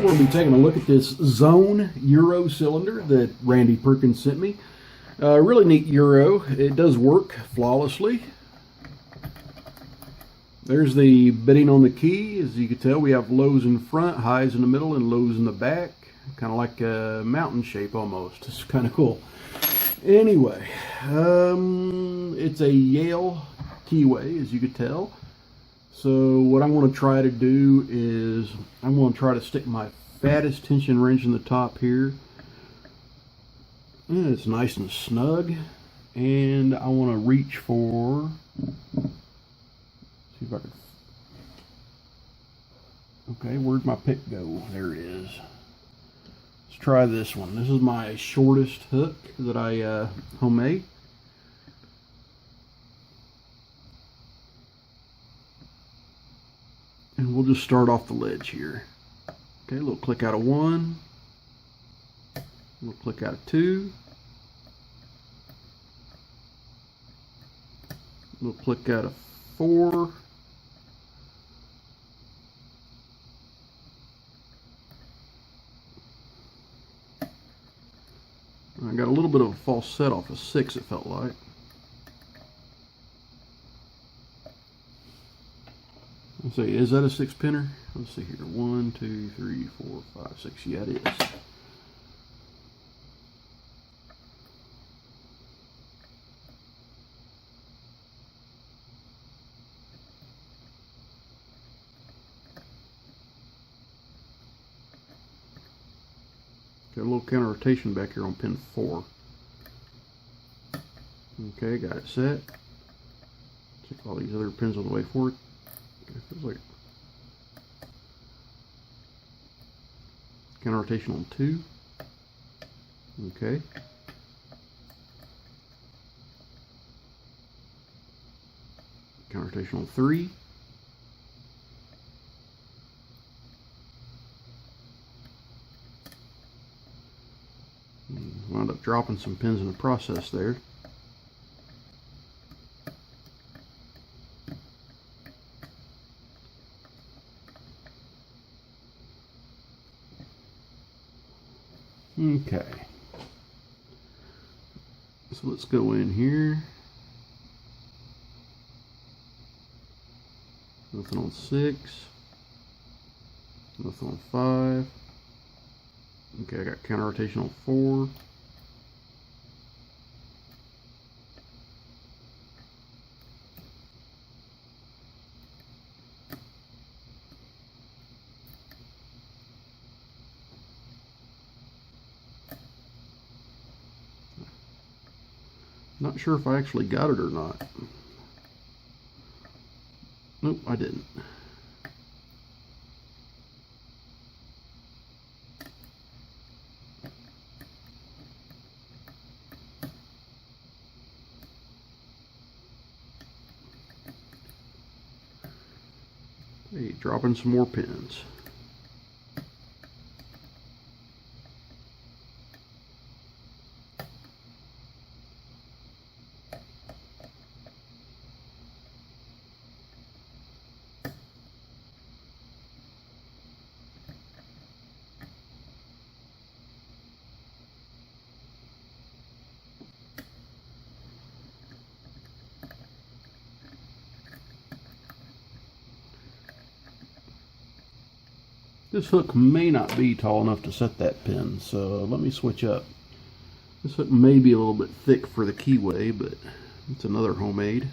we'll be taking a look at this Zone Euro cylinder that Randy Perkins sent me. Really neat Euro. It does work flawlessly. There's the bitting on the key. As you can tell, we have lows in front, highs in the middle, and lows in the back. Kind of like a mountain shape almost. It's kind of cool. Anyway, it's a Yale keyway, as you could tell. So what I'm going to try to do is I'm going to try to stick my fattest tension wrench in the top here. And it's nice and snug. And I want to reach for, see if I can, okay, where'd my pick go? There it is. Let's try this one. This is my shortest hook that I homemade. And we'll just start off the ledge here. Okay, a little click out of 1. A little click out of 2. A little click out of 4. I got a little bit of a false set off of 6, it felt like. Let's see, is that a 6-pinner? Let's see here. 1, 2, 3, 4, 5, 6. Yeah, it is. Got a little counter rotation back here on pin 4. Okay, got it set. Check all these other pins on the way forward. It feels like counter rotation on 2. Okay. Counter rotation on 3. Wound up dropping some pins in the process there. Okay, so let's go in here. Nothing on 6. Nothing on 5. Okay, I got counter rotation on 4. Not sure if I actually got it or not. Nope, I didn't. Hey, dropping some more pins. This hook may not be tall enough to set that pin, so let me switch up. This hook may be a little bit thick for the keyway, but it's another homemade.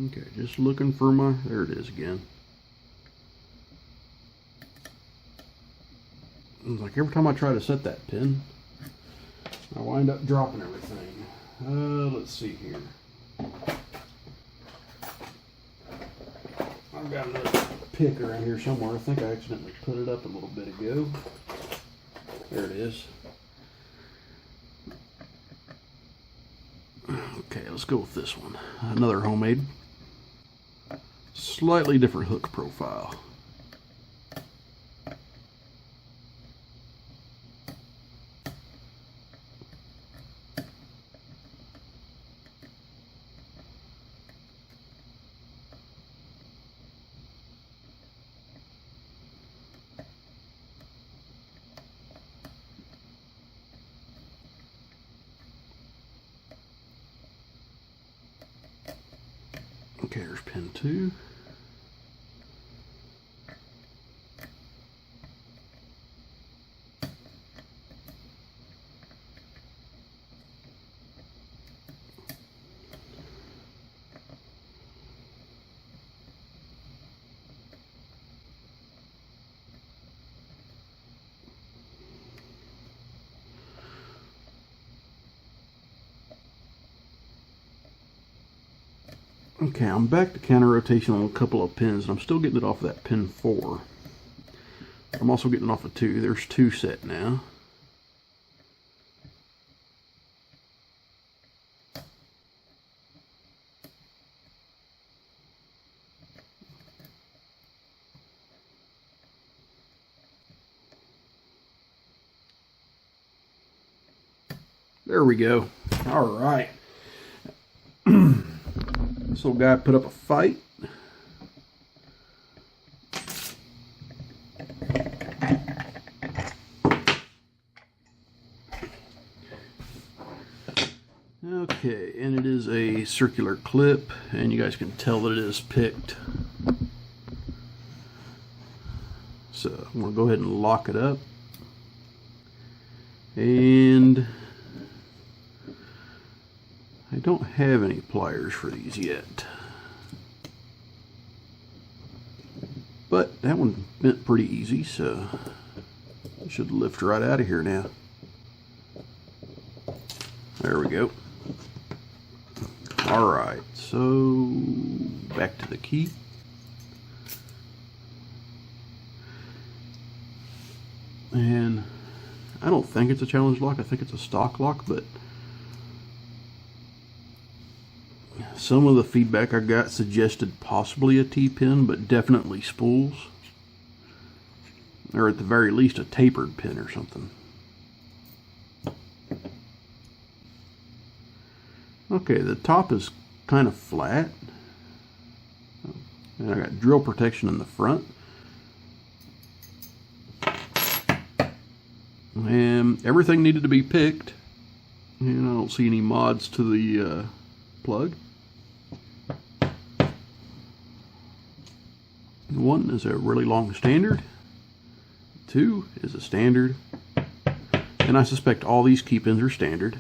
Okay, just looking for my, there it is again. It's like every time I try to set that pin, I wind up dropping everything. Let's see here. I've got another pick around here somewhere. I think I accidentally put it up a little bit ago. There it is. Okay, let's go with this one. Another homemade. Slightly different hook profile. Okay, there's pin 2. Okay, I'm back to counter rotation on a couple of pins, and I'm still getting it off of that pin 4. I'm also getting it off of 2. There's 2 set now. There we go. All right. This little guy put up a fight. Okay, and it is a circular clip, and you guys can tell that it is picked. So I'm going to go ahead and lock it up. And I don't have any pliers for these yet, but that one bent pretty easy, so it should lift right out of here now. There we go. Alright, so back to the key. And I don't think it's a challenge lock, I think it's a stock lock, but some of the feedback I got suggested possibly a T-pin, but definitely spools. Or at the very least a tapered pin or something. Okay, the top is kind of flat. And I got drill protection in the front. And everything needed to be picked. And I don't see any mods to the plug. 1 is a really long standard. 2 is a standard. And I suspect all these key pins are standard.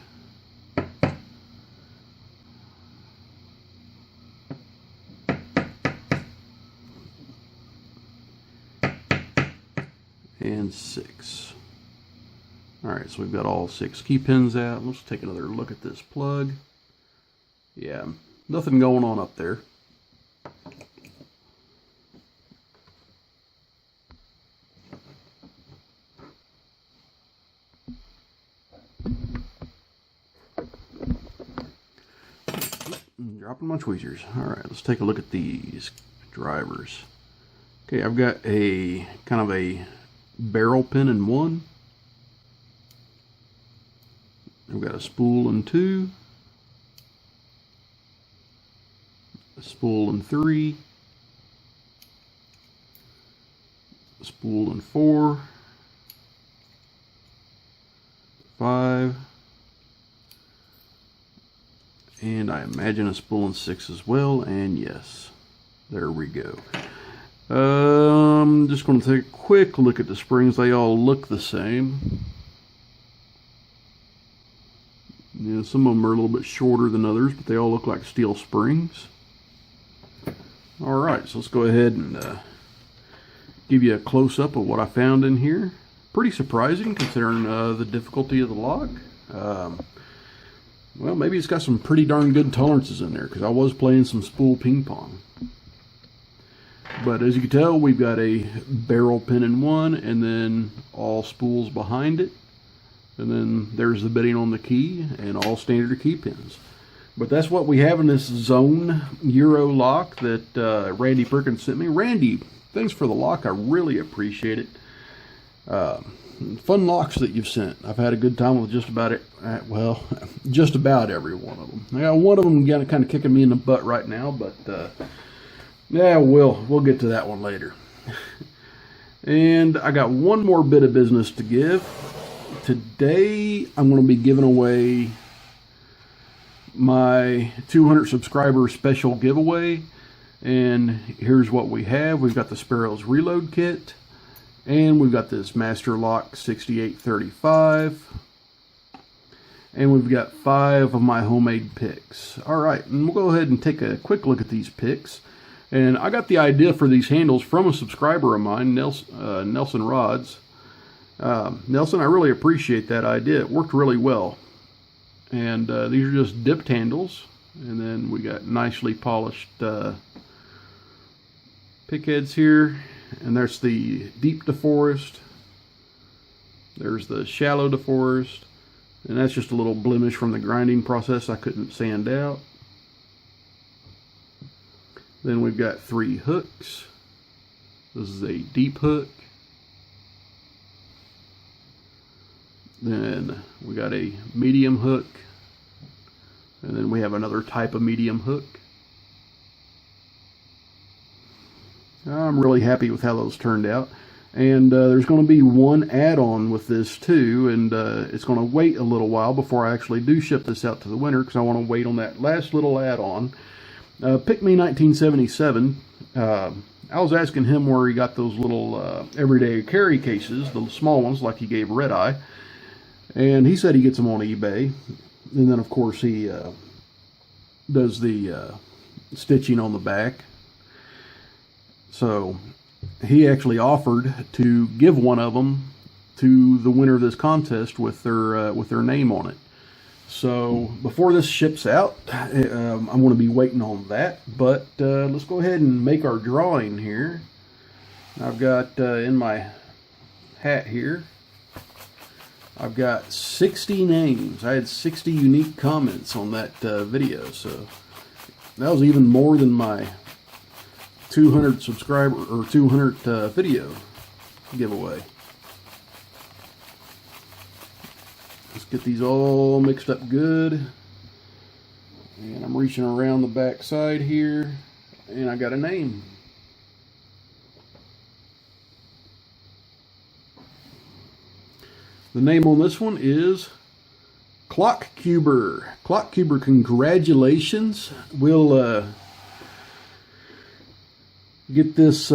And 6. Alright, so we've got all 6 key pins out. Let's take another look at this plug. Yeah, nothing going on up there. Dropping my tweezers. Alright, let's take a look at these drivers. Okay, I've got a kind of a barrel pin in 1. I've got a spool in 2. A spool in 3. A spool in 4. 5. And I imagine a spool in 6 as well, and yes, there we go. I'm just going to take a quick look at the springs. They all look the same. Yeah, some of them are a little bit shorter than others, but they all look like steel springs. Alright, so let's go ahead and give you a close-up of what I found in here. Pretty surprising considering the difficulty of the lock. Well, maybe it's got some pretty darn good tolerances in there, because I was playing some spool ping pong. But as you can tell, we've got a barrel pin in one, and then all spools behind it. And then there's the bitting on the key, and all standard key pins. But that's what we have in this Zone Euro lock that Randy Perkins sent me. Randy, thanks for the lock. I really appreciate it. Fun locks that you've sent. I've had a good time with just about it. Well, just about every one of them. I got one of them kind of kicking me in the butt right now, but yeah, we'll get to that one later. And I got one more bit of business to give. Today, I'm going to be giving away my 200 subscriber special giveaway. And here's what we have. We've got the Sparrows Reload Kit. And we've got this Master Lock 6835. And we've got 5 of my homemade picks. Alright, and we'll go ahead and take a quick look at these picks. And I got the idea for these handles from a subscriber of mine, Nelson Rods. Nelson, I really appreciate that idea. It worked really well. And these are just dipped handles. And then we got nicely polished pick heads here. And there's the deep deforest. There's the shallow deforest. And that's just a little blemish from the grinding process I couldn't sand out. Then we've got 3 hooks. This is a deep hook. Then we got a medium hook. And then we have another type of medium hook. I'm really happy with how those turned out. And there's going to be one add-on with this too, and it's going to wait a little while before I actually do ship this out to the winner, because I want to wait on that last little add-on. Pick Me 1977. I was asking him where he got those little everyday carry cases, the small ones like he gave Red Eye, and he said he gets them on eBay. And then of course he does the stitching on the back. So he actually offered to give one of them to the winner of this contest with their name on it. So before this ships out, I'm going to be waiting on that. But let's go ahead and make our drawing here. I've got in my hat here, I've got 60 names. I had 60 unique comments on that video, so that was even more than my 200 subscriber or 200 video giveaway. Let's get these all mixed up good. And I'm reaching around the back side here, and I got a name. The name on this one is Clockcuber. Clockcuber, congratulations. We'll get this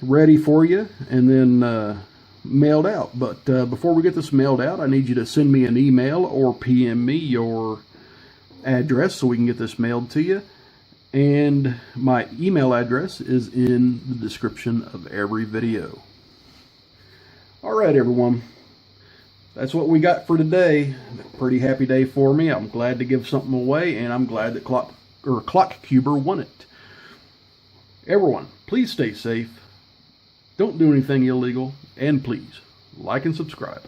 ready for you and then mailed out. But before we get this mailed out, I need you to send me an email or PM me your address so we can get this mailed to you. And my email address is in the description of every video. Alright everyone, that's what we got for today. Pretty happy day for me. I'm glad to give something away, and I'm glad that Clockcuber won it. Everyone, please stay safe, don't do anything illegal, and please like and subscribe.